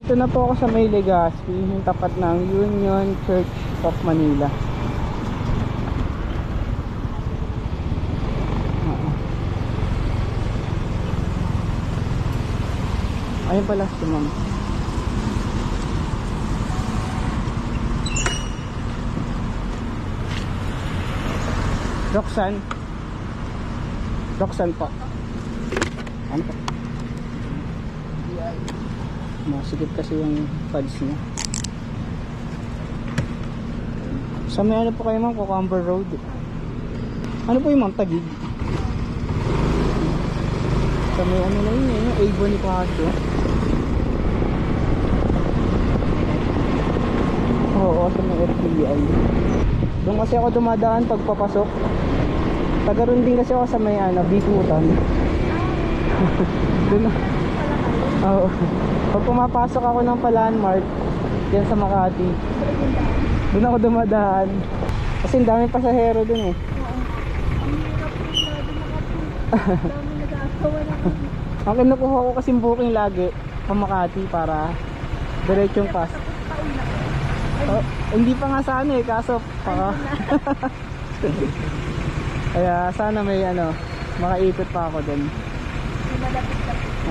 Ito na po ako sa may Legazpi, yung tapat ng Union Church of Manila. Ayun pala si ma'am. Roxanne. Roxanne po. Ano po? Masikip kasi yung pads niya. Sa may ano po kayo ma'am? Cucumber Road. Ano po yung ma'am? Taguig? Sa may ano na yun, yung Avon ni Pacho. Oo, sa may FBI. Doon kasi ako dumadaan pagpapasok. Tagaroon din kasi ako sa may Bikutan. Doon. Oo. Pag pumapasok ako ng Palanmart yan sa Makati, doon ako dumadaan. Kasi ang daming pasahero doon eh. Ang kinukuha ko kasing booking lagi sa Makati para diretsong pass. Hindi pa nga sana eh, kaso para kaya sana may makaikot pa ako doon.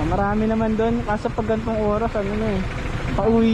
Marami naman doon, kaso pag ganitong oras pauwi